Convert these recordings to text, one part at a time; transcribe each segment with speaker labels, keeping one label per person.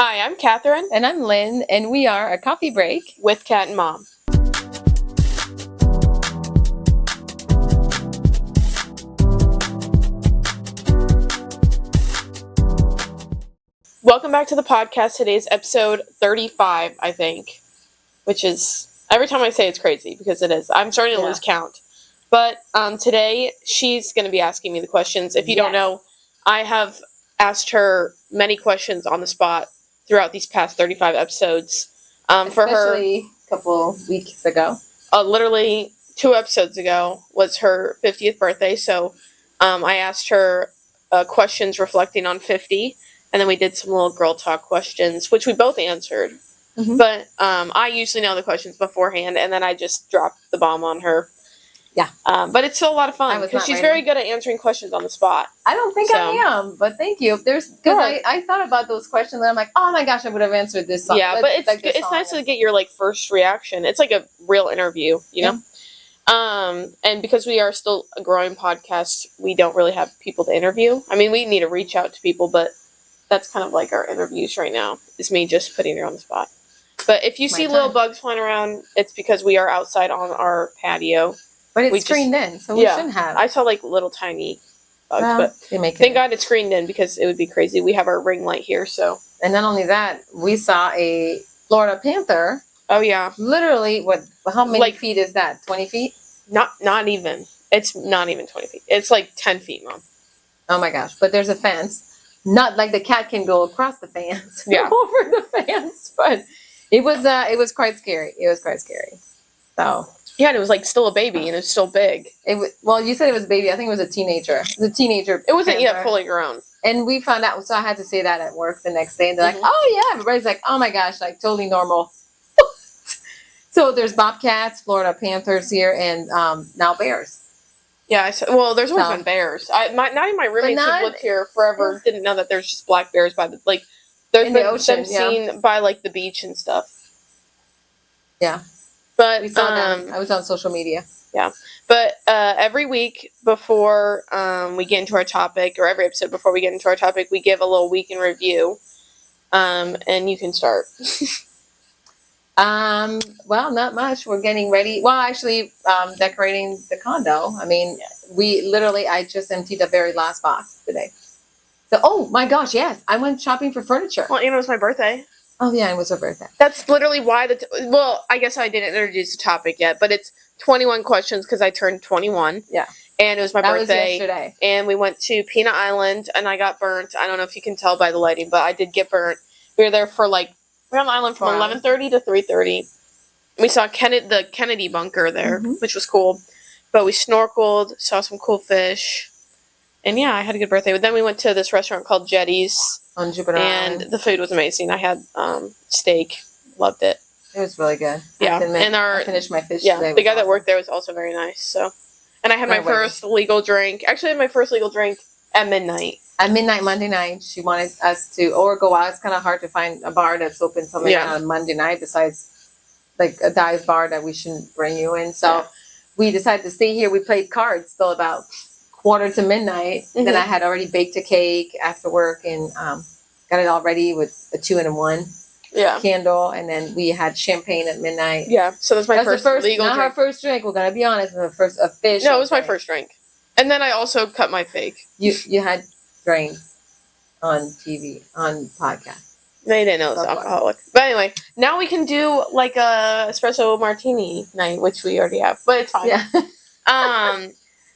Speaker 1: Hi, I'm Catherine.
Speaker 2: And I'm Lynn, and we are a coffee break
Speaker 1: with Cat and Mom. Welcome back to the podcast. Today's episode 35, I think, which is, every time I say it's crazy, because it is. I'm starting to lose count. But today, she's going to be asking me the questions. If you don't know, I have asked her many questions on the spot throughout these past 35 episodes.
Speaker 2: Especially a couple weeks ago.
Speaker 1: Literally 2 episodes ago was her 50th birthday, so I asked her questions reflecting on 50, and then we did some little girl talk questions, which we both answered. Mm-hmm. But I usually know the questions beforehand, and then I just dropped the bomb on her.
Speaker 2: Yeah.
Speaker 1: But it's still a lot of fun, because she's very good at answering questions on the spot.
Speaker 2: I don't think I am, but thank you. Because I thought about those questions, and I'm like, oh my gosh, I would have answered this song.
Speaker 1: Yeah, but it's nice to get your first reaction. It's like a real interview, you know? And because we are still a growing podcast, we don't really have people to interview. I mean, we need to reach out to people, but that's kind of like our interviews right now, is me just putting her on the spot. But if you see little bugs flying around, it's because we are outside on our patio.
Speaker 2: But it's screened in, so we shouldn't have.
Speaker 1: I saw little tiny bugs, but thank God it's screened in, because it would be crazy. We have our ring light here, so.
Speaker 2: And not only that, we saw a Florida panther.
Speaker 1: Oh yeah.
Speaker 2: Literally, how many feet is that? 20 feet?
Speaker 1: Not even. It's not even 20 feet. It's 10 feet, Mom.
Speaker 2: Oh my gosh! But there's a fence. Not like the cat can go across the fence.
Speaker 1: Yeah.
Speaker 2: Over the fence, but it was quite scary. It was quite scary. So.
Speaker 1: Yeah, and it was still a baby, and it's still big.
Speaker 2: Well, you said it was a baby. I think it was a teenager. It was a teenager.
Speaker 1: It wasn't yet fully grown.
Speaker 2: And we found out, so I had to say that at work the next day, and they're like, "Oh yeah," everybody's like, "Oh my gosh, totally normal." So there's bobcats, Florida panthers here, and now bears.
Speaker 1: Yeah, there's always been bears. Not even my roommates who've lived here forever didn't know that there's just black bears by the There's been the ocean, them seen by the beach and stuff.
Speaker 2: Yeah.
Speaker 1: But
Speaker 2: we saw them. I was on social media.
Speaker 1: Yeah. But every week before we get into our topic, or every episode before we get into our topic, we give a little week in review. And you can start.
Speaker 2: Well, not much. We're getting ready. Well, actually, decorating the condo. I mean, I just emptied the very last box today. So, oh my gosh, yes. I went shopping for furniture.
Speaker 1: Well, it was my birthday.
Speaker 2: Oh, yeah, it was her birthday.
Speaker 1: That's literally why I guess I didn't introduce the topic yet, but it's 21 questions because I turned 21.
Speaker 2: Yeah.
Speaker 1: And it was my birthday.
Speaker 2: That was yesterday.
Speaker 1: And we went to Peanut Island, and I got burnt. I don't know if you can tell by the lighting, but I did get burnt. We were there for we were on the island from 11:30 to 3:30. We saw the Kennedy bunker there, which was cool. But we snorkeled, saw some cool fish. And yeah, I had a good birthday. But then we went to this restaurant called Jetty's.
Speaker 2: On Jupiter Island.
Speaker 1: And the food was amazing. I had steak. Loved it.
Speaker 2: It was really good.
Speaker 1: Yeah.
Speaker 2: I finished my fish today.
Speaker 1: The guy that worked there was also very nice. So, and I had my first legal drink. Actually, I had my first legal drink at midnight.
Speaker 2: At midnight, Monday night, she wanted us to go out. It's kind of hard to find a bar that's open on Monday night besides a dive bar that we shouldn't bring you in. So we decided to stay here. We played cards till about 1:45. Then I had already baked a cake after work and got it all ready with a 2 and a 1 candle. And then we had champagne at midnight.
Speaker 1: Yeah, so that's my first legal drink.
Speaker 2: Not our first drink. We're going to be honest. It was first official.
Speaker 1: No, it was my first drink. And then I also cut my fake.
Speaker 2: You had drank on TV, on podcast.
Speaker 1: They didn't know it was alcoholic. But anyway, now we can do a espresso martini night, which we already have. But it's fine.
Speaker 2: Yeah.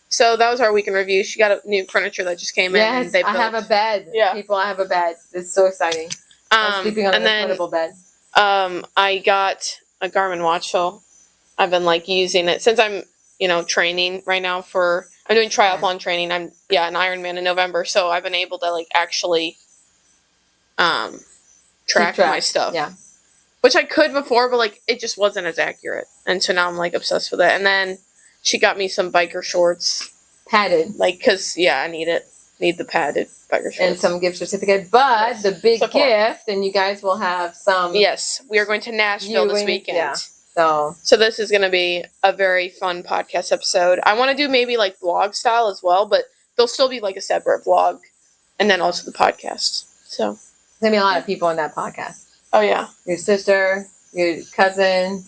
Speaker 1: So that was our week in review. She got a new furniture that just came in.
Speaker 2: Yes, I have a bed. Yeah. People, I have a bed. It's so exciting. I'm sleeping on an inflatable bed.
Speaker 1: I got a Garmin watch, so I've been using it since I'm, training right now I'm doing triathlon training. I'm an Ironman in November, so I've been able to actually track my stuff.
Speaker 2: Yeah.
Speaker 1: Which I could before, but it just wasn't as accurate. And so now I'm obsessed with it. And then she got me some biker shorts.
Speaker 2: Padded.
Speaker 1: Cause I need it. Need the padded biker shorts.
Speaker 2: And some gift certificate. But the big gift, and you guys will have some.
Speaker 1: Yes. We are going to Nashville this weekend.
Speaker 2: Yeah.
Speaker 1: So this is going to be a very fun podcast episode. I want to do maybe vlog style as well, but there'll still be a separate vlog and then also the podcast. So
Speaker 2: gonna be a lot of people on that podcast.
Speaker 1: Oh yeah.
Speaker 2: Your sister, your cousin,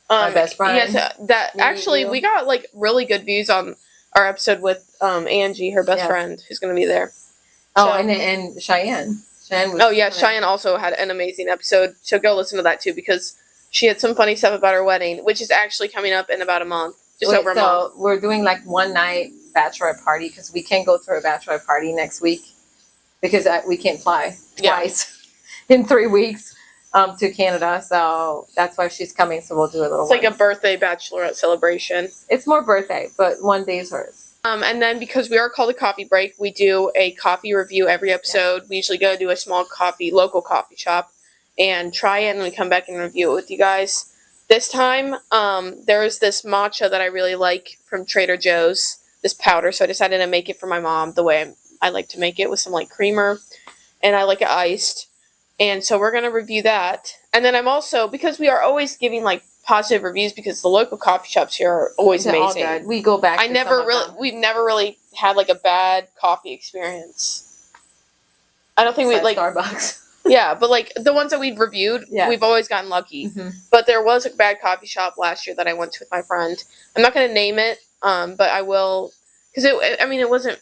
Speaker 2: my best friend.
Speaker 1: Yes, that
Speaker 2: me,
Speaker 1: actually
Speaker 2: you.
Speaker 1: we got like really good views on our episode with Angie, her best
Speaker 2: Yes.
Speaker 1: friend, who's gonna be there.
Speaker 2: Oh,
Speaker 1: So-
Speaker 2: and Cheyenne. Cheyenne was
Speaker 1: Oh yeah, Cheyenne also had an amazing episode, so go listen to that too because she had some funny stuff about her wedding, which is actually coming up in about a month, just over a month.
Speaker 2: So we're doing like one night bachelorette party because we can't go to a bachelorette party next week because we can't fly twice in 3 weeks to Canada. So that's why she's coming. So we'll do a little.
Speaker 1: It's like a birthday bachelorette celebration.
Speaker 2: It's more birthday, but one day is hers.
Speaker 1: And then because we are called a coffee break, we do a coffee review every episode. We usually go to a small local coffee shop and try it, and we come back and review it with you guys. This time, there is this matcha that I really like from Trader Joe's, this powder, so I decided to make it for my mom the way I like to make it with some like creamer, and I like it iced. And so we're going to review that. And then I'm also, because we are always giving like positive reviews because the local coffee shops here are always
Speaker 2: They're all
Speaker 1: amazing.
Speaker 2: good. We go back.
Speaker 1: We've never really had like a bad coffee experience. I don't think we like
Speaker 2: Starbucks.
Speaker 1: Yeah, but like the ones that we've reviewed, we've always gotten lucky.
Speaker 2: Mm-hmm.
Speaker 1: But there was a bad coffee shop last year that I went to with my friend. I'm not going to name it, but I will, because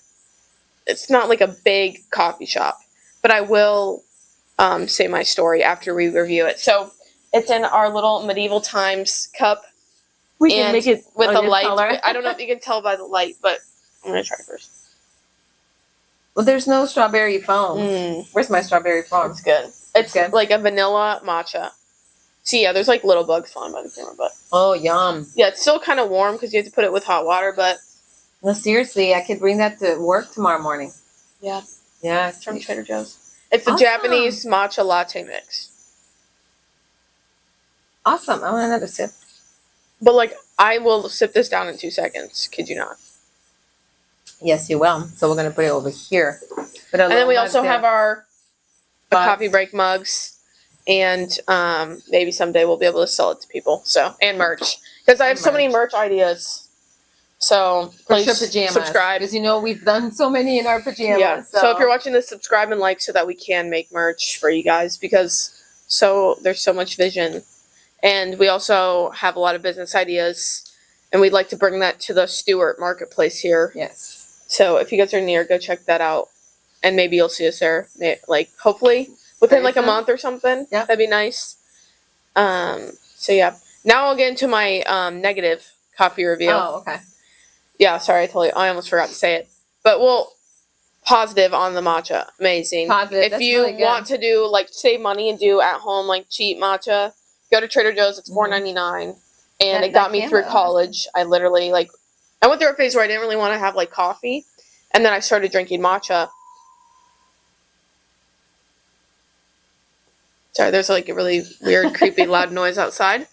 Speaker 1: it's not like a big coffee shop, but I will say my story after we review it. So it's in our little medieval times cup.
Speaker 2: We can make it
Speaker 1: with a light.
Speaker 2: Color.
Speaker 1: I don't know if you can tell by the light, but I'm going to try first.
Speaker 2: Well, there's no strawberry foam. Where's my strawberry foam?
Speaker 1: It's good. It's
Speaker 2: good.
Speaker 1: like a vanilla matcha. See, yeah, there's like little bugs flying by the camera, but
Speaker 2: Oh, yum.
Speaker 1: yeah, it's still kind of warm because you have to put it with hot water, but
Speaker 2: No, seriously, I could bring that to work tomorrow morning.
Speaker 1: yeah,
Speaker 2: Yeah,
Speaker 1: it's from Trader Joe's. It's the
Speaker 2: Awesome.
Speaker 1: Japanese matcha latte mix.
Speaker 2: Awesome. I want another sip.
Speaker 1: But like, I will sip this down in 2 seconds. Kid you not.
Speaker 2: Yes, you will. So we're gonna put it over here.
Speaker 1: And then we also have our
Speaker 2: Mugs.
Speaker 1: coffee break mugs, and maybe someday we'll be able to sell it to people. So and merch because I have so many merch ideas. So
Speaker 2: for sure
Speaker 1: please
Speaker 2: pajamas.
Speaker 1: subscribe.
Speaker 2: Because we've done so many in our pajamas.
Speaker 1: Yeah. So if you're watching this, subscribe and like so that we can make merch for you guys because there's so much vision, and we also have a lot of business ideas, and we'd like to bring that to the Stewart Marketplace here.
Speaker 2: Yes.
Speaker 1: So if you guys are near, go check that out, and maybe you'll see us there. Like hopefully within like a month or something.
Speaker 2: Yeah.
Speaker 1: That'd be nice. So yeah. Now I'll get into my negative coffee review.
Speaker 2: Oh, okay.
Speaker 1: Yeah, sorry, I almost forgot to say it. But positive on the matcha. Amazing.
Speaker 2: Positive.
Speaker 1: If
Speaker 2: That's
Speaker 1: you
Speaker 2: really good.
Speaker 1: want to do like save money and do at home like cheap matcha, go to Trader Joe's. It's
Speaker 2: Mhm.
Speaker 1: $4.99, and
Speaker 2: That-
Speaker 1: it got
Speaker 2: that
Speaker 1: me
Speaker 2: can
Speaker 1: through
Speaker 2: last.
Speaker 1: college. I literally I went through a phase where I didn't really want to have like coffee, and then I started drinking matcha. Sorry, there's like a really weird, creepy, loud noise outside. It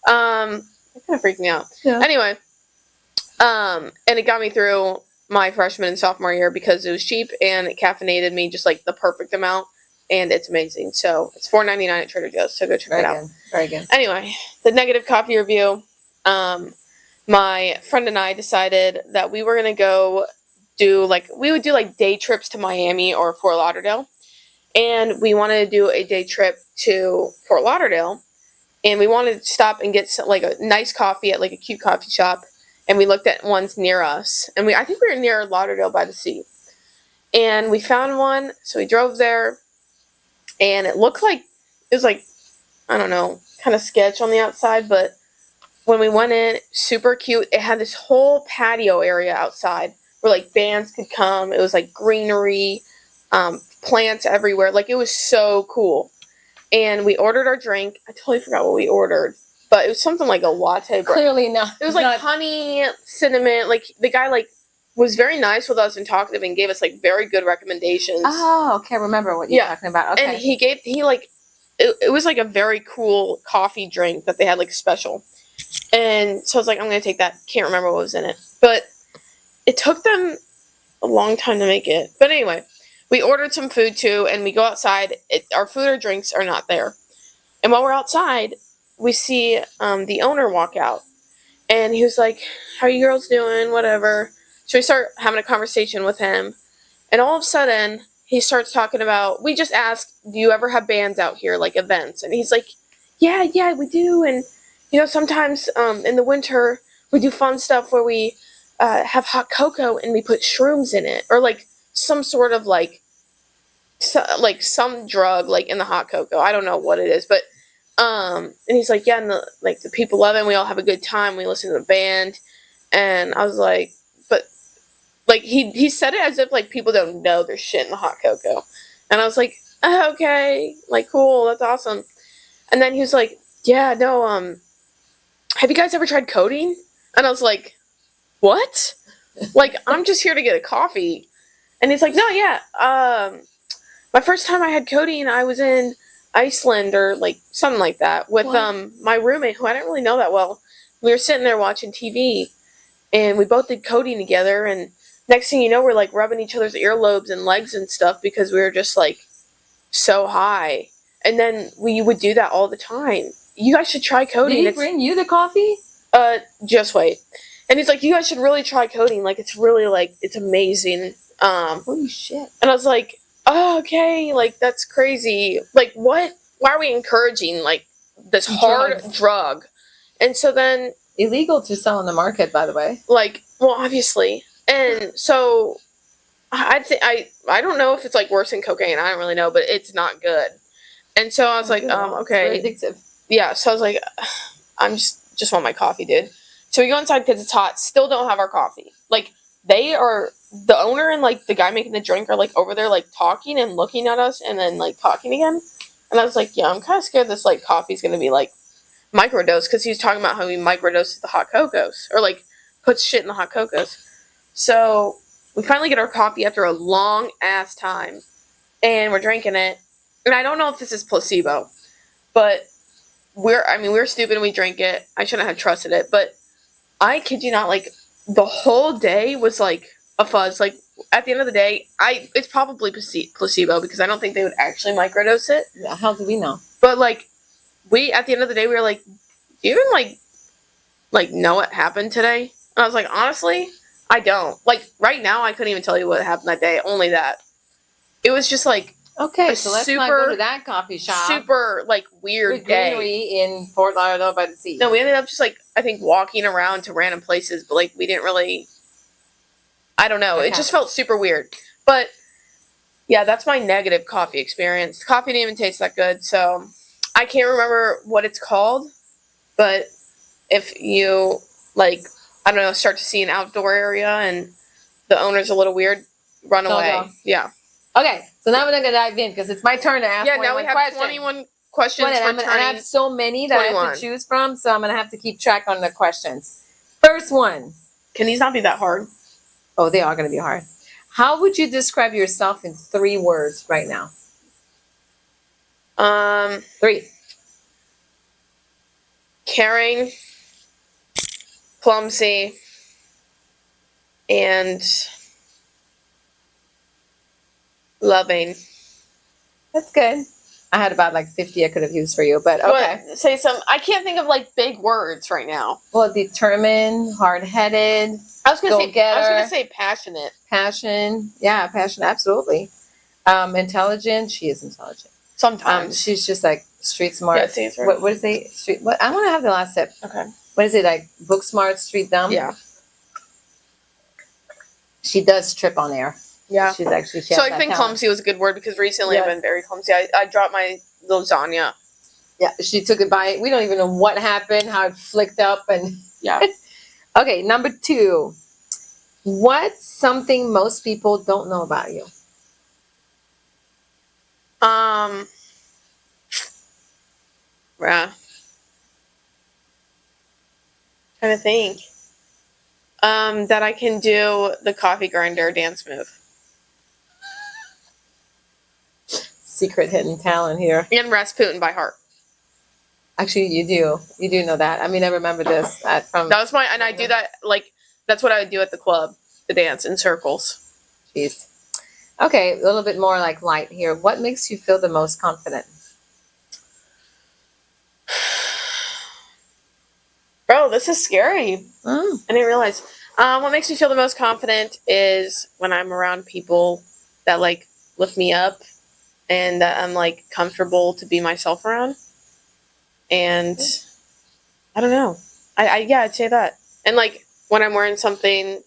Speaker 1: kind of freaked me out.
Speaker 2: Yeah.
Speaker 1: Anyway, and it got me through my freshman and sophomore year because it was cheap and it caffeinated me just like the perfect amount, and it's amazing. So it's $4.99 at Trader Joe's. So go check it out.
Speaker 2: Good. Very good.
Speaker 1: Anyway, the negative coffee review. My friend and I decided that we were gonna go we would do day trips to Miami or Fort Lauderdale, and we wanted to do a day trip to Fort Lauderdale, and we wanted to stop and get a nice coffee at a cute coffee shop, and we looked at ones near us, and I think we were near Lauderdale by the sea, and we found one, so we drove there, and it looked like it was I don't know, kind of sketch on the outside, but when we went in, super cute. It had this whole patio area outside where bands could come. It was greenery, plants everywhere. It was so cool. And we ordered our drink. I totally forgot what we ordered, but it was something like a latte.
Speaker 2: Clearly not.
Speaker 1: It was honey, cinnamon. The guy was very nice with us and talkative and gave us very good recommendations.
Speaker 2: Oh, okay. Remember what you're talking about. Okay.
Speaker 1: And it was a very cool coffee drink that they had special. And so I was I'm going to take that. Can't remember what was in it. But it took them a long time to make it. But anyway, we ordered some food too, and we go outside. Our food or drinks are not there. And while we're outside, we see the owner walk out. And he was like, "How are you girls doing? Whatever." So we start having a conversation with him. And all of a sudden, he starts talking about, we just ask, do you ever have bands out here, like events? And he's like, yeah, we do. And, sometimes in the winter, we do fun stuff where we have hot cocoa and we put shrooms in it. Or like some sort of like some drug like in the hot cocoa. I don't know what it is. But, and he's like, yeah, and the people love it and we all have a good time. We listen to the band. And I was like, but like he said it as if like people don't know there's shit in the hot cocoa. And I was like, okay, like cool, that's awesome. And then he was like, yeah, no, have you guys ever tried codeine? And I was like, what? Like, I'm just here to get a coffee. And he's like, no, yeah, my first time I had codeine, I was in Iceland or like something like that with my roommate who I didn't really know that well. We were sitting there watching TV and we both did codeine together, and next thing you know, we're like rubbing each other's earlobes and legs and stuff because we were just like so high. And then we would do that all the time. You guys should try codeine.
Speaker 2: Did he bring you the coffee?
Speaker 1: Just wait. And he's like, you guys should really try codeine. Like, it's really like, it's amazing.
Speaker 2: Holy shit.
Speaker 1: And I was like, oh, okay, like that's crazy. Like, what? Why are we encouraging like this hard drug? And so then
Speaker 2: illegal to sell in the market, by the way.
Speaker 1: Like, well, obviously. And so I don't know if it's like worse than cocaine. I don't really know, but it's not good. And so I was like, okay.
Speaker 2: It's very addictive.
Speaker 1: Yeah, so I was like, I'm just want my coffee, dude. So we go inside because it's hot. Still don't have our coffee. Like, the owner and like the guy making the drink are like over there like talking and looking at us and then like talking again. And I was like, yeah, I'm kind of scared this like coffee's gonna be like microdose, because he was talking about how he microdoses the hot cocos or like puts shit in the hot cocos. So we finally get our coffee after a long ass time and we're drinking it. And I don't know if this is placebo, but we're stupid and we drank it. I shouldn't have trusted it, but I kid you not, like the whole day was like a fuzz. Like at the end of the day, it's probably placebo because I don't think they would actually microdose it.
Speaker 2: Yeah, how do we know?
Speaker 1: But like at the end of the day, we were like, do you even like know what happened today? And I was like, honestly, I don't. Like right now, I couldn't even tell you what happened that day. Only that. It was just like,
Speaker 2: okay, so let's not go to that coffee shop.
Speaker 1: Super like weird day
Speaker 2: in Fort Lauderdale by the sea.
Speaker 1: No, we ended up just like, I think, walking around to random places, but like we didn't really, I don't know. Okay. It just felt super weird. But yeah, that's my negative coffee experience. Coffee didn't even taste that good, so I can't remember what it's called. But if you like, I don't know, start to see an outdoor area and the owner's a little weird, run away. Yeah.
Speaker 2: Okay, so now we're gonna dive in because it's my turn to ask.
Speaker 1: Yeah, now we have 21 questions.
Speaker 2: And I have so many that 21. I have to choose from, so I'm gonna have to keep track on the questions. First one.
Speaker 1: Can these not be that hard?
Speaker 2: Oh, they are gonna be hard. How would you describe yourself in 3 words right now? 3.
Speaker 1: Caring, clumsy, and loving.
Speaker 2: That's good. I had about like 50 I could have used for you, but okay.
Speaker 1: But say some. I can't think of like big words right now.
Speaker 2: Well, determined, hard-headed.
Speaker 1: I was gonna say passionate.
Speaker 2: Passion, yeah, passion, absolutely. Intelligent. She is intelligent.
Speaker 1: Sometimes
Speaker 2: she's just like street smart.
Speaker 1: Yeah,
Speaker 2: what is it? Street. What? I want to have the last tip.
Speaker 1: Okay.
Speaker 2: What is it, like? Book smart, street dumb.
Speaker 1: Yeah.
Speaker 2: She does trip on air.
Speaker 1: Yeah.
Speaker 2: She's actually.
Speaker 1: So I think clumsy was a good word because recently I've been very clumsy. I dropped my lasagna.
Speaker 2: Yeah, she took a bite. We don't even know what happened, how it flicked up, and
Speaker 1: yeah.
Speaker 2: Okay, number 2. What's something most people don't know about you?
Speaker 1: Yeah. Trying to think. That I can do the coffee grinder dance move.
Speaker 2: Secret hidden talent here.
Speaker 1: And Rasputin by heart.
Speaker 2: Actually, you do know that. I mean, I remember this from.
Speaker 1: That was and I do that, like, that's what I would do at the club, to dance in circles.
Speaker 2: Jeez. Okay, a little bit more like light here. What makes you feel the most confident?
Speaker 1: Bro, this is scary.
Speaker 2: I
Speaker 1: didn't realize. What makes me feel the most confident is when I'm around people that, like, lift me up and that I'm like comfortable to be myself around. And I don't know. Yeah, I'd say that. And like when I'm wearing something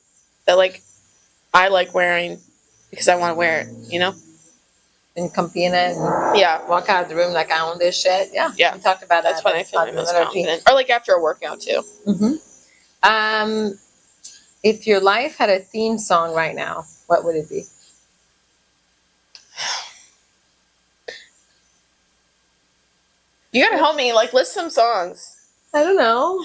Speaker 1: that like I like wearing because I want to wear it, you know?
Speaker 2: And comfy in it and
Speaker 1: Yeah.
Speaker 2: walk out of the room like I own this shit. Yeah.
Speaker 1: Yeah.
Speaker 2: We talked about
Speaker 1: That's
Speaker 2: that.
Speaker 1: when I feel my most
Speaker 2: energy.
Speaker 1: confident. Or like after a workout too.
Speaker 2: If your life had a theme song right now, what would it be?
Speaker 1: You gotta help me, like list some songs.
Speaker 2: I don't know.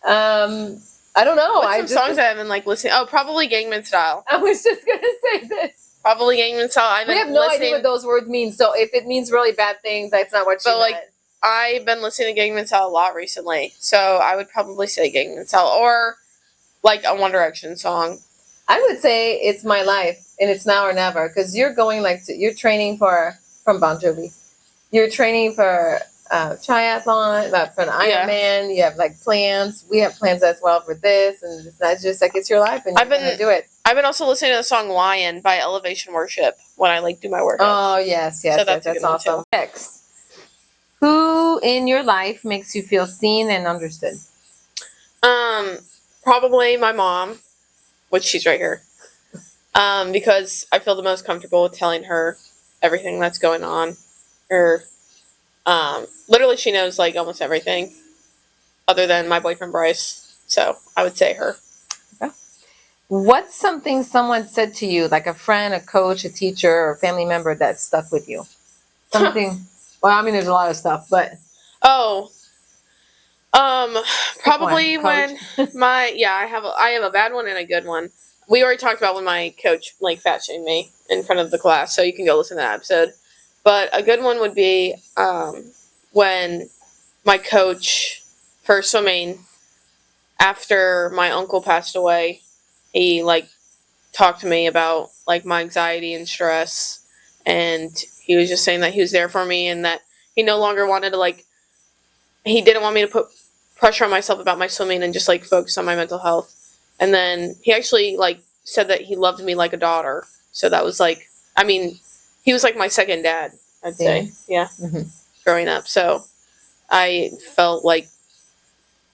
Speaker 2: I don't know.
Speaker 1: What's some songs that I've been like listening? Oh, probably Gangnam Style.
Speaker 2: I was just gonna say this.
Speaker 1: Probably Gangnam Style.
Speaker 2: We have no idea what those words mean, so if it means really bad things, that's not what you meant.
Speaker 1: Like, I've been listening to Gangnam Style a lot recently, so I would probably say Gangnam Style or like a One Direction song.
Speaker 2: I would say It's My Life and It's Now or Never, because you're going you're training from Bon Jovi. You're training for triathlon, for an Ironman. You have like plans. We have plans as well for this, and it's not just like it's your life, and you're gonna do it.
Speaker 1: I've been also listening to the song "Lion" by Elevation Worship when I like do my workouts.
Speaker 2: Oh yes, so that's awesome. Next, who in your life makes you feel seen and understood?
Speaker 1: Probably my mom, which she's right here. Because I feel the most comfortable with telling her everything that's going on. Or, literally she knows like almost everything other than my boyfriend Bryce. So I would say her.
Speaker 2: Okay. What's something someone said to you, like a friend, a coach, a teacher, or a family member that stuck with you? Something, well, I mean, there's a lot of stuff, but.
Speaker 1: Oh, probably when I have a bad one and a good one. We already talked about when my coach like fat shamed me in front of the class, so you can go listen to that episode. But a good one would be when my coach for swimming, after my uncle passed away, he like talked to me about like my anxiety and stress, and he was just saying that he was there for me and that he no longer wanted to like, he didn't want me to put pressure on myself about my swimming and just like focus on my mental health. And then he actually like said that he loved me like a daughter. So that was like, I mean, he was like my second dad, I'd say. Yeah. Growing up. So I felt like,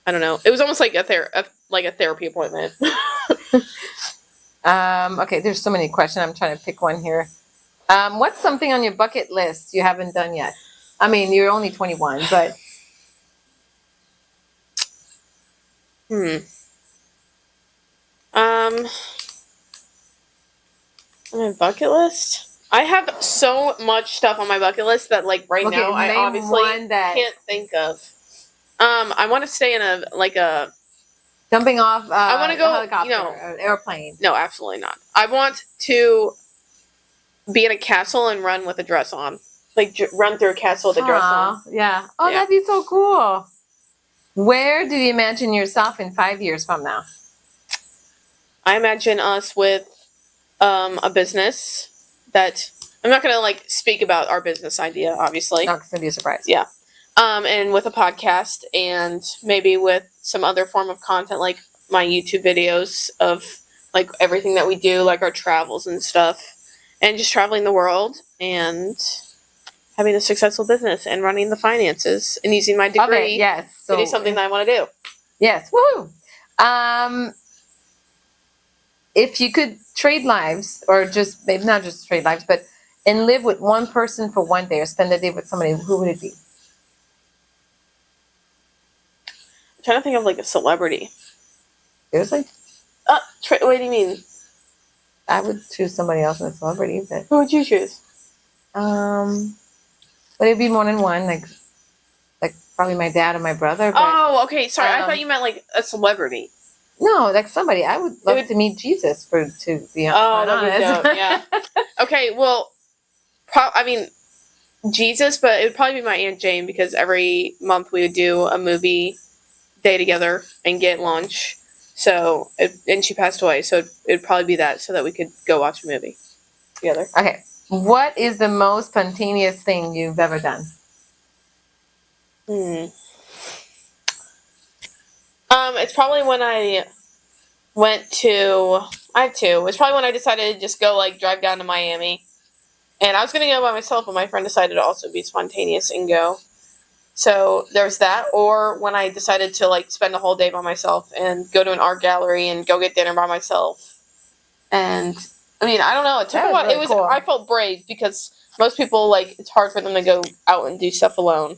Speaker 1: I don't know. It was almost like a therapy appointment.
Speaker 2: Okay, there's so many questions. I'm trying to pick one here. What's something on your bucket list you haven't done yet? I mean, you're only 21, but.
Speaker 1: On my bucket list? I have so much stuff on my bucket list that like now I obviously can't think of. I want to stay in a
Speaker 2: jumping off.
Speaker 1: I want to go,
Speaker 2: helicopter, an airplane.
Speaker 1: No, absolutely not. I want to be in a castle and run with a dress on, like run through a castle with a dress on.
Speaker 2: Yeah. Oh, yeah. That'd be so cool. Where do you imagine yourself in 5 years from now?
Speaker 1: I imagine us with a business that I'm not gonna like speak about our business idea, obviously.
Speaker 2: No, it's gonna be a surprise.
Speaker 1: Yeah. And with a podcast and maybe with some other form of content like my YouTube videos of like everything that we do, like our travels and stuff, and just traveling the world and having a successful business and running the finances and using my degree to do something that I want to do.
Speaker 2: Yes. Woo! If you could trade lives, or just maybe not just trade lives, but and live with one person for one day or spend a day with somebody, who would it be?
Speaker 1: I'm trying to think of like a celebrity.
Speaker 2: Seriously?
Speaker 1: What do you mean?
Speaker 2: I would choose somebody else than a celebrity, but
Speaker 1: who would you choose?
Speaker 2: But it'd be more than one, like probably my dad or my brother. But,
Speaker 1: oh, okay. Sorry, I thought you meant like a celebrity.
Speaker 2: No, like somebody. I would love to meet Jesus to be honest.
Speaker 1: Yeah. Okay, well, I mean, Jesus, but it would probably be my Aunt Jane because every month we would do a movie day together and get lunch. So, and she passed away, so it'd probably be that so that we could go watch a movie together.
Speaker 2: Okay. What is the most spontaneous thing you've ever done?
Speaker 1: It's probably when I I have two. It's probably when I decided to just go, like, drive down to Miami. And I was going to go by myself, but my friend decided to also be spontaneous and go. So there's that. Or when I decided to, like, spend a whole day by myself and go to an art gallery and go get dinner by myself. And, I mean, I don't know. It took a while.
Speaker 2: Really cool.
Speaker 1: I felt brave because most people, like, it's hard for them to go out and do stuff alone.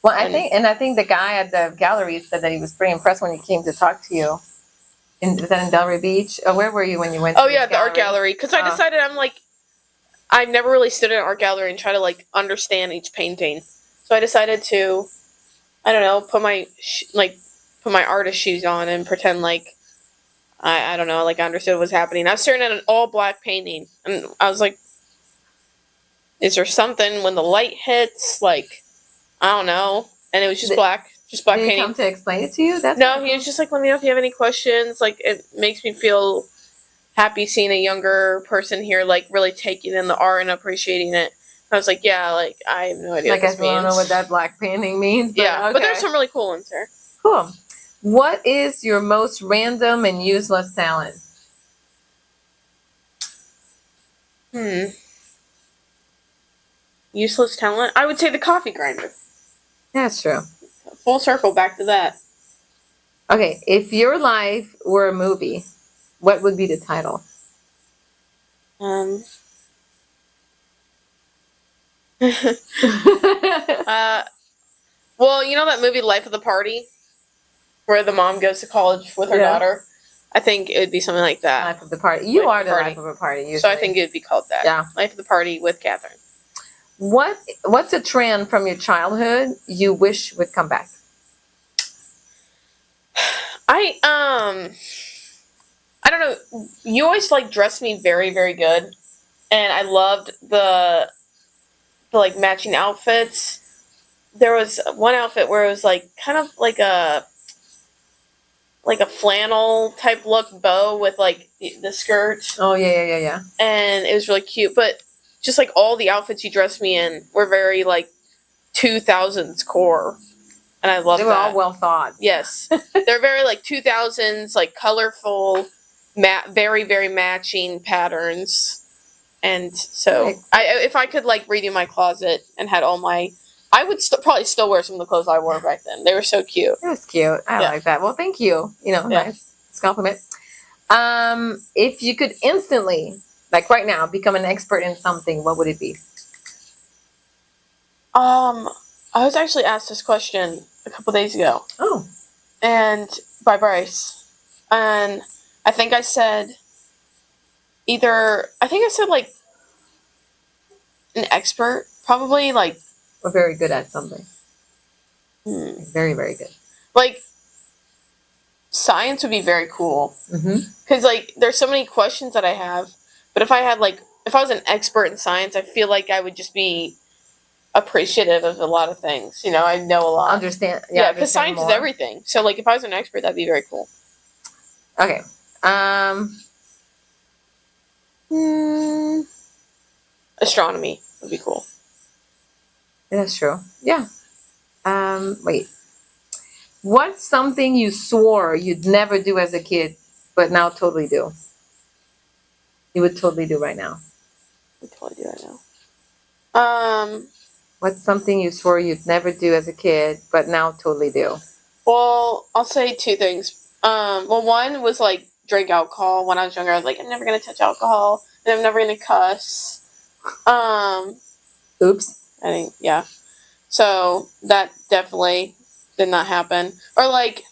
Speaker 2: Well, I think the guy at the gallery said that he was pretty impressed when he came to talk to you. Was that in Delray Beach? Or where were you when you went to
Speaker 1: the art gallery. Because I decided, I'm like, I've never really stood in an art gallery and try to, like, understand each painting. So I decided to, I don't know, put my artist shoes on and pretend like, I don't know, like I understood what was happening. I was staring at an all-black painting, and I was like, is there something when the light hits? Like, I don't know. And it was just black painting.
Speaker 2: Did he come to explain it to you?
Speaker 1: No, he was just like, let me know if you have any questions. Like, it makes me feel happy seeing a younger person here, like, really taking in the art and appreciating it. I was like, yeah, like, I have no idea what this means.
Speaker 2: I don't know what that black painting means. But
Speaker 1: yeah, okay. But there's some really cool ones there.
Speaker 2: Cool. What is your most random and useless talent?
Speaker 1: Useless talent? I would say the coffee grinder.
Speaker 2: That's true.
Speaker 1: Full circle back to that.
Speaker 2: Okay, if your life were a movie, what would be the title?
Speaker 1: Well, you know that movie Life of the Party? Where the mom goes to college with her daughter? I think it would be something like that.
Speaker 2: Life of the Party. You are the life of a party, usually.
Speaker 1: So I think it would be called that.
Speaker 2: Yeah.
Speaker 1: Life of the Party with Catherine.
Speaker 2: What's a trend from your childhood you wish would come back?
Speaker 1: I don't know. You always, like, dressed me very, very good. And I loved the like, matching outfits. There was one outfit where it was, like, kind of like a flannel type look bow with, like, the skirt.
Speaker 2: Oh, yeah.
Speaker 1: And it was really cute. But just, like, all the outfits you dressed me in were very, like, 2000s core. And I love that.
Speaker 2: They were all well thought.
Speaker 1: Yes. They're very, like, 2000s, like, colorful, very, very matching patterns. And so, if I could, like, redo my closet and had all my... I would probably still wear some of the clothes I wore back then. They were so cute.
Speaker 2: It was cute. I like that. Well, thank you. Nice compliment. If you could instantly, like right now, become an expert in something, what would it be?
Speaker 1: I was actually asked this question a couple days ago.
Speaker 2: Oh.
Speaker 1: And by Bryce. And I think I said like an expert, probably, like,
Speaker 2: or very good at something. Very, very good.
Speaker 1: Like, science would be very cool. Because, like, there's so many questions that I have. But if I was an expert in science, I feel like I would just be appreciative of a lot of things. I know a lot.
Speaker 2: Understand.
Speaker 1: Yeah, because science is everything. So, like, if I was an expert, that'd be very cool.
Speaker 2: Okay.
Speaker 1: Astronomy would be cool.
Speaker 2: That's true. Yeah. Wait. What's something you swore you'd never do as a kid, but now totally do? You would totally do right now. What's something you swore you'd never do as a kid, but now totally do?
Speaker 1: Well, I'll say two things. Well, one was, like, drink alcohol. When I was younger, I was like, I'm never going to touch alcohol, and I'm never going to cuss.
Speaker 2: Oops.
Speaker 1: I think, yeah. So that definitely did not happen. Or, like,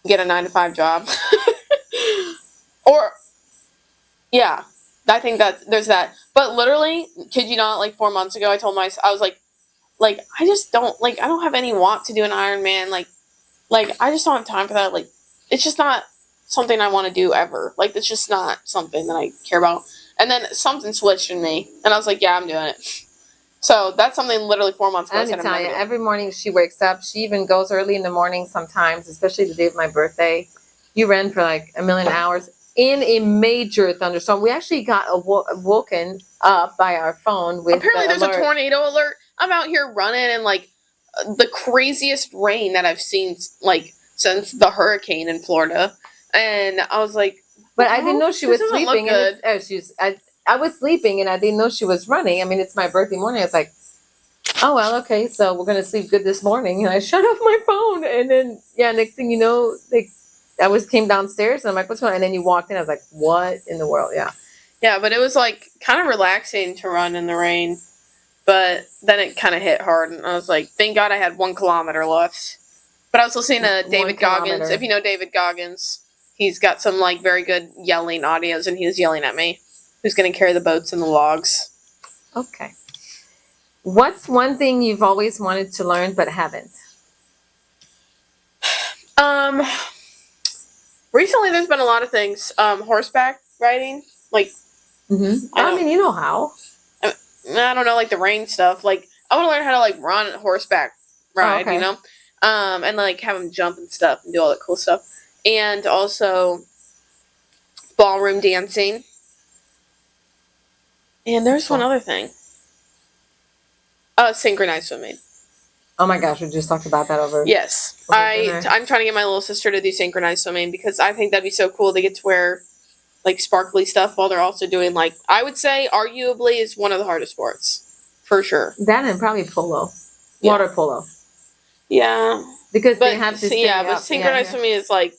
Speaker 1: get a 9-to-5 job. Or, yeah, I think there's that. But literally, kid you not, like, 4 months ago, I was like, I just don't, like, I don't have any want to do an Ironman. Like, I just don't have time for that. Like, it's just not something I want to do ever. Like, it's just not something that I care about. And then something switched in me, and I was like, yeah, I'm doing it. So that's something literally 4 months ago.
Speaker 2: Let me tell you, every morning she wakes up, she even goes early in the morning sometimes, especially the day of my birthday. You ran for like 1,000,000 hours in a major thunderstorm. We actually got woken up by our phone with
Speaker 1: apparently there's a tornado alert. I'm out here running in, like, the craziest rain that I've seen, like, since the hurricane in Florida. And I was like,
Speaker 2: but I didn't know she was
Speaker 1: this doesn't look
Speaker 2: sleeping.
Speaker 1: good.
Speaker 2: And I was sleeping and I didn't know she was running. I mean, it's my birthday morning. I was like, oh, well, okay, so we're going to sleep good this morning. And I shut off my phone. And then, yeah, next thing you know, came downstairs and I'm like, what's going on? And then you walked in. I was like, what in the world? Yeah.
Speaker 1: Yeah, but it was like kind of relaxing to run in the rain. But then it kind of hit hard. And I was like, thank God I had 1 kilometer left. But I was listening to David Goggins. If you know David Goggins, he's got some like very good yelling audios, and he was yelling at me. Who's going to carry the boats and the logs?
Speaker 2: Okay. What's one thing you've always wanted to learn but haven't?
Speaker 1: Recently there's been a lot of things. Horseback riding, like.
Speaker 2: I mean, you know how.
Speaker 1: I don't know, like the rain stuff. Like I want to learn how to like run a horseback ride, you know, and like have them jump and stuff and do all that cool stuff, and also ballroom dancing. And there's one other thing. Synchronized swimming.
Speaker 2: Oh my gosh, we just talked about that over.
Speaker 1: Yes, I'm trying to get my little sister to do synchronized swimming because I think that'd be so cool. They get to wear like sparkly stuff while they're also doing like, I would say arguably is one of the hardest sports for sure.
Speaker 2: That and probably polo, water polo.
Speaker 1: Yeah,
Speaker 2: because they have to.
Speaker 1: But synchronized swimming is like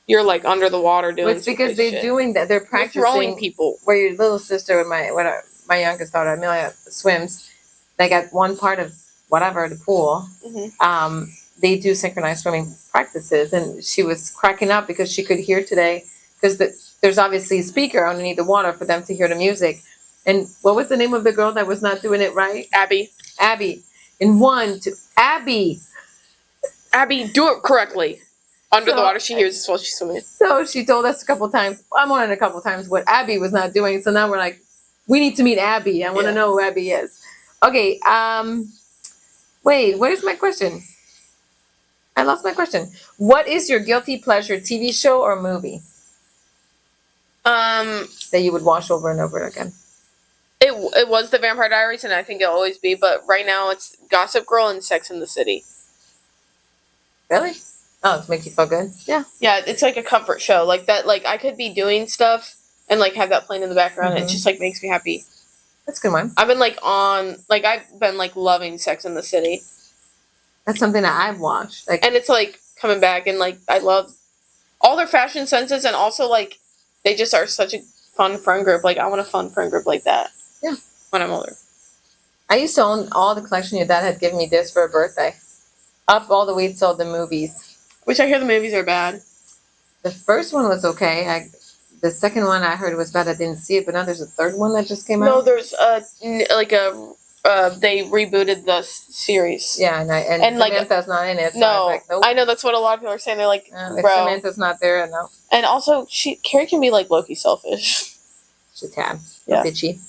Speaker 1: you're like under the water doing.
Speaker 2: It's because they're doing that. They're practicing.
Speaker 1: You're throwing people.
Speaker 2: Where your little sister and my youngest daughter Amelia swims, like at one part of whatever the pool. Mm-hmm. They do synchronized swimming practices, and she was cracking up because she could hear today because there's obviously a speaker underneath the water for them to hear the music. And what was the name of the girl that was not doing it right?
Speaker 1: Abby.
Speaker 2: And 1, 2, Abby,
Speaker 1: do it correctly. Under the water, she hears us while she's swimming. So
Speaker 2: she told us a couple times, what Abby was not doing. So now we're like, we need to meet Abby. I want to know who Abby is. Okay. Wait, where's my question? I lost my question. What is your guilty pleasure TV show or movie? That you would watch over and over again.
Speaker 1: It was The Vampire Diaries, and I think it'll always be. But right now, it's Gossip Girl and Sex and the City.
Speaker 2: Really? Oh, to make you feel good? Yeah.
Speaker 1: Yeah, it's like a comfort show. Like that. Like I could be doing stuff and like have that playing in the background. Mm-hmm. It just like makes me happy.
Speaker 2: That's a good one.
Speaker 1: I've been loving Sex and the City.
Speaker 2: That's something that I've watched.
Speaker 1: And it's like coming back, and like I love all their fashion senses, and also like they just are such a fun friend group. Like I want a fun friend group like that.
Speaker 2: Yeah.
Speaker 1: When I'm older.
Speaker 2: I used to own all the collection your dad had given me this for a birthday. Up all the way till the movies.
Speaker 1: Which I hear the movies are bad.
Speaker 2: The first one was okay. The second one I heard was bad. I didn't see it, but now there's a third one that just came out.
Speaker 1: No, there's they rebooted the series.
Speaker 2: Yeah, and Samantha's not in it. So
Speaker 1: no,
Speaker 2: I was like, nope.
Speaker 1: I know that's what a lot of people are saying. They're like,
Speaker 2: if Samantha's not there, no.
Speaker 1: And also, Carrie can be like low-key selfish.
Speaker 2: She's tad,
Speaker 1: yeah,
Speaker 2: bitchy.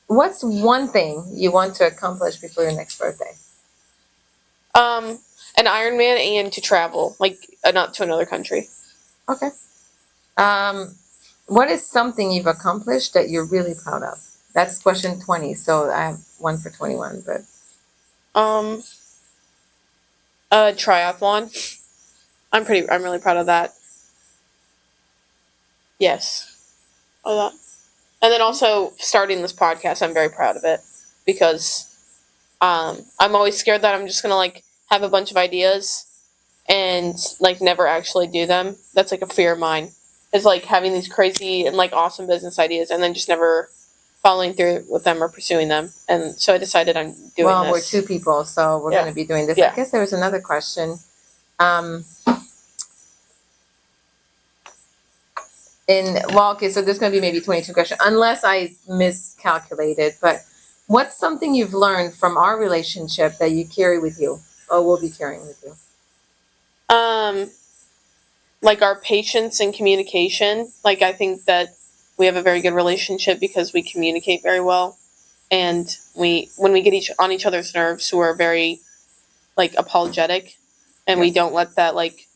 Speaker 2: What's one thing you want to accomplish before your next birthday?
Speaker 1: An Ironman and to travel, like not to another country.
Speaker 2: Okay. What is something you've accomplished that you're really proud of? That's question 20. So I have one for 21, but.
Speaker 1: A triathlon. I'm really proud of that. Yes. Oh, that. And then also starting this podcast, I'm very proud of it because I'm always scared that I'm just gonna like have a bunch of ideas and like never actually do them. That's like a fear of mine. Is like having these crazy and like awesome business ideas and then just never following through with them or pursuing them. And so I decided I'm doing this.
Speaker 2: Well, we're 2 people, so we're going to be doing this.
Speaker 1: Yeah.
Speaker 2: I guess there was another question. Okay, so there's going to be maybe 22 questions, unless I miscalculated. But what's something you've learned from our relationship that you carry with you, or will be carrying with you?
Speaker 1: Like our patience and communication. Like I think that we have a very good relationship because we communicate very well, and when we get on each other's nerves, we're very like apologetic, and we don't let that like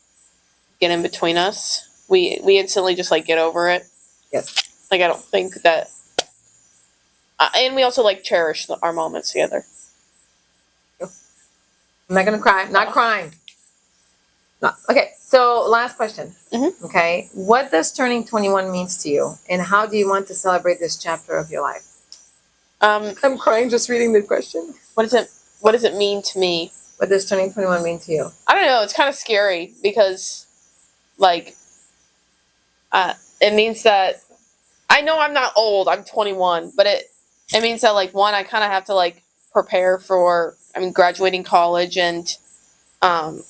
Speaker 1: get in between us. We instantly just like get over it.
Speaker 2: Yes.
Speaker 1: Like I don't think that, and we also like cherish our moments together.
Speaker 2: I'm not gonna cry. I'm not crying. No. Okay, so last question.
Speaker 1: Mhm.
Speaker 2: Okay, what does turning 21 means to you, and how do you want to celebrate this chapter of your life? I'm crying just reading the question.
Speaker 1: What does it mean to me?
Speaker 2: What does turning 21 mean to you?
Speaker 1: I don't know. It's kind of scary because, like, it means that I know I'm not old. I'm 21, but it means that, like, one, I kind of have to, like, prepare for, graduating college and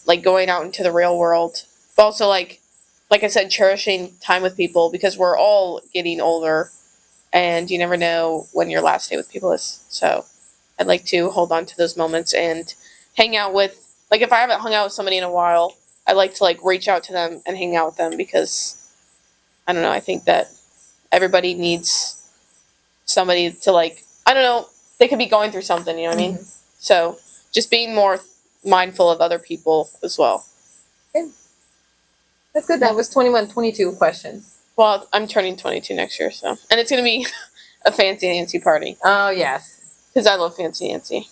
Speaker 1: like going out into the real world, but also like I said, cherishing time with people because we're all getting older, and you never know when your last day with people is. So I'd like to hold on to those moments and hang out with, like, if I haven't hung out with somebody in a while, I'd like to, like, reach out to them and hang out with them because I don't know. I think that everybody needs somebody to, like, I don't know. They could be going through something. You know what I mean? So just being more mindful of other people as well.
Speaker 2: Okay. That's good. That was 21, 22 questions.
Speaker 1: Well, I'm turning 22 next year, so. And it's going to be a Fancy Nancy party.
Speaker 2: Oh, yes.
Speaker 1: Because I love Fancy Nancy.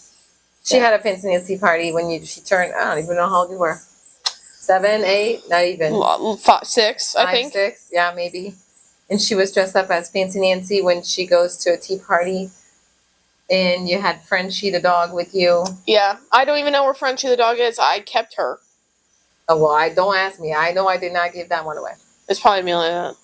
Speaker 2: She had a Fancy Nancy party when she turned, I don't even know how old you were. 7, 8, not even.
Speaker 1: 5, 6, I think.
Speaker 2: 6, yeah, maybe. And she was dressed up as Fancy Nancy when she goes to a tea party. And you had Frenchie the dog with you.
Speaker 1: Yeah, I don't even know where Frenchie the dog is. I kept her.
Speaker 2: Oh, well, don't ask me. I know I did not give that one away.
Speaker 1: It's probably Amelia.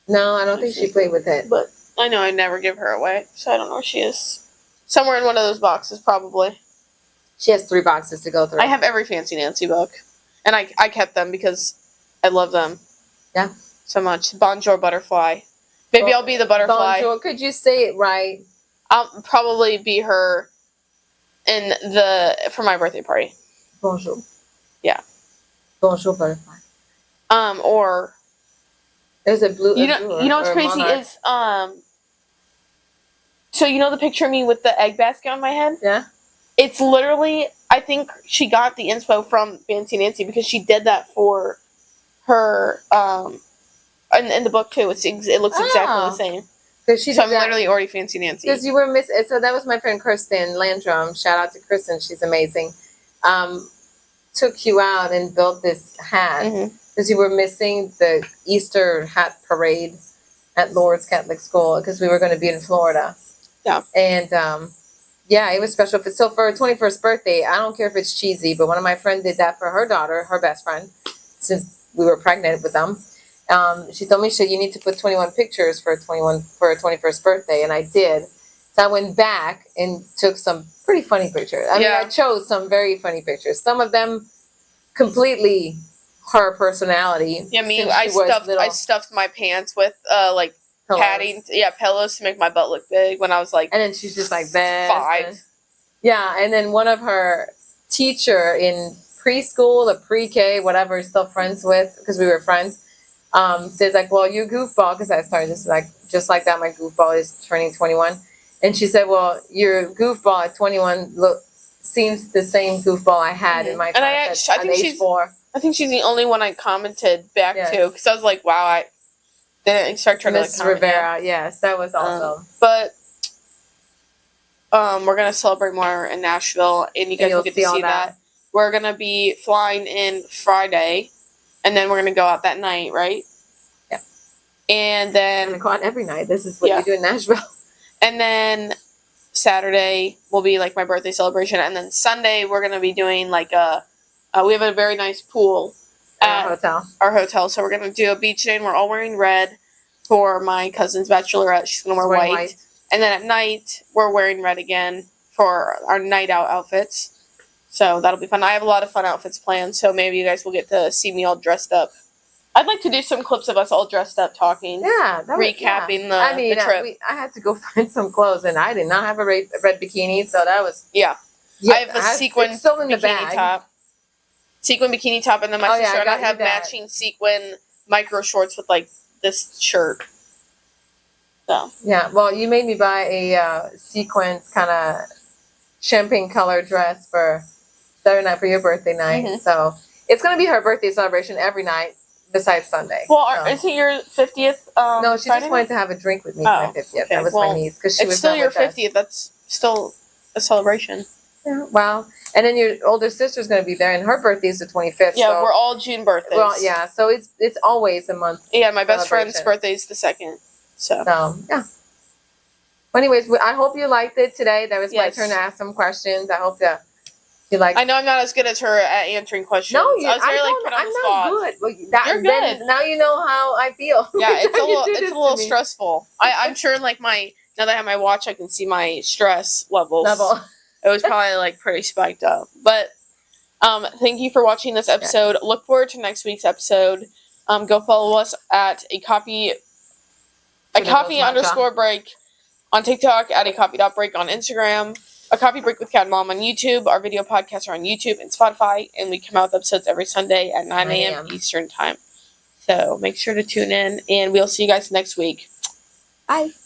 Speaker 2: No, I don't think she played with it.
Speaker 1: But I know I never give her away, so I don't know where she is. Somewhere in one of those boxes, probably.
Speaker 2: She has 3 boxes to go through.
Speaker 1: I have every Fancy Nancy book. And I kept them because I love them.
Speaker 2: Yeah.
Speaker 1: So much. Bonjour Butterfly. Maybe I'll be the butterfly.
Speaker 2: Bonjour. Could you say it right?
Speaker 1: I'll probably be her for my birthday party.
Speaker 2: Bonjour.
Speaker 1: Yeah.
Speaker 2: Bonjour Butterfly.
Speaker 1: Or
Speaker 2: there's a blue.
Speaker 1: You know what's crazy
Speaker 2: monarch.
Speaker 1: is so you know the picture of me with the egg basket on my head?
Speaker 2: Yeah.
Speaker 1: It's literally, I think she got the inspo from Fancy Nancy because she did that for her in the book too. It looks exactly the same. So I'm literally already Fancy Nancy.
Speaker 2: Because you were so that was my friend Kristen Landrum. Shout out to Kristen, she's amazing. Took you out and built this hat because you were missing the Easter hat parade at Lourdes Catholic School because we were going to be in Florida.
Speaker 1: Yeah.
Speaker 2: And yeah, it was special. So for her 21st birthday, I don't care if it's cheesy, but one of my friends did that for her daughter, her best friend, since we were pregnant with them. She told me, you need to put 21 pictures for her 21st birthday, and I did. So I went back and took some pretty funny pictures. I mean, I chose some very funny pictures. Some of them completely her personality.
Speaker 1: Yeah, I stuffed my pants with like
Speaker 2: pillows.
Speaker 1: padding. Yeah, pillows to make my butt look big when I was like.
Speaker 2: And then she's just like that.
Speaker 1: 5.
Speaker 2: Yeah, and then one of her teacher in preschool, or pre-K, whatever, still friends with because we were friends. Says like, well, you goofball, because I started just like that. My goofball is turning 21, and she said, well, your goofball at 21 seems the same goofball I had in my class at age 4.
Speaker 1: I think she's the only one I commented back to because I was like, wow, I didn't start trying to like
Speaker 2: Miss Rivera, yes, that was awesome.
Speaker 1: But we're gonna celebrate more in Nashville, and you guys will get to see that. We're gonna be flying in Friday. And then we're going to go out that night, right?
Speaker 2: Yeah.
Speaker 1: And then...
Speaker 2: We're going to go out every night. This is what you do in Nashville.
Speaker 1: And then Saturday will be, like, my birthday celebration. And then Sunday, we're going to be doing, like, we have a very nice pool
Speaker 2: at
Speaker 1: our hotel. So we're going to do a beach day, and we're all wearing red for my cousin's bachelorette. She's going to wear white. And then at night, we're wearing red again for our night out outfits. So that'll be fun. I have a lot of fun outfits planned, so maybe you guys will get to see me all dressed up. I'd like to do some clips of us all dressed up talking.
Speaker 2: Yeah.
Speaker 1: Recapping the trip.
Speaker 2: I had to go find some clothes, and I did not have a red bikini, so that was...
Speaker 1: Yeah. I have a sequin
Speaker 2: still in the
Speaker 1: bikini
Speaker 2: bag.
Speaker 1: top. Sequin bikini top, and then my sister and I have matching sequin micro shorts with, like, this shirt. So.
Speaker 2: Yeah, well, you made me buy a sequins kind of champagne color dress for... Saturday night for your birthday night. So it's going to be her birthday celebration every night besides Sunday.
Speaker 1: Well, isn't your 50th?
Speaker 2: No, she just wanted to have a drink with me for my 50th. Okay. That was my niece. Because she was
Speaker 1: still your 50th. That's still a celebration.
Speaker 2: Yeah, wow. And then your older sister's going to be there, and her birthday's the 25th.
Speaker 1: Yeah,
Speaker 2: so,
Speaker 1: we're all June birthdays.
Speaker 2: well, yeah. So it's always a month.
Speaker 1: Yeah, my best friend's
Speaker 2: celebration.
Speaker 1: birthday's the 2nd. So
Speaker 2: Yeah. Well, anyways, I hope you liked it today. That was my
Speaker 1: Yes.
Speaker 2: turn to ask some questions. I hope that you liked.
Speaker 1: I know I'm not as good as her at answering questions.
Speaker 2: No,
Speaker 1: I was very put on
Speaker 2: I'm
Speaker 1: the
Speaker 2: not
Speaker 1: spot.
Speaker 2: good. Well,
Speaker 1: You're
Speaker 2: then
Speaker 1: good.
Speaker 2: now you know how I feel.
Speaker 1: Yeah, it's a
Speaker 2: Anytime you
Speaker 1: little
Speaker 2: do
Speaker 1: it's
Speaker 2: this
Speaker 1: a little
Speaker 2: to me.
Speaker 1: stressful. I'm sure like my now that I have my watch I can see my stress levels.
Speaker 2: Level.
Speaker 1: It was probably like pretty spiked up. But thank you for watching this episode.
Speaker 2: Yes.
Speaker 1: Look forward to next week's episode. Go follow us at a coffee _break on TikTok, at a coffee.break on Instagram, a coffee break with Cat and Mom on YouTube. Our video podcasts are on YouTube and Spotify, and we come out with episodes every Sunday at 9 a.m. Eastern Time. So make sure to tune in, and we'll see you guys next week.
Speaker 2: Bye.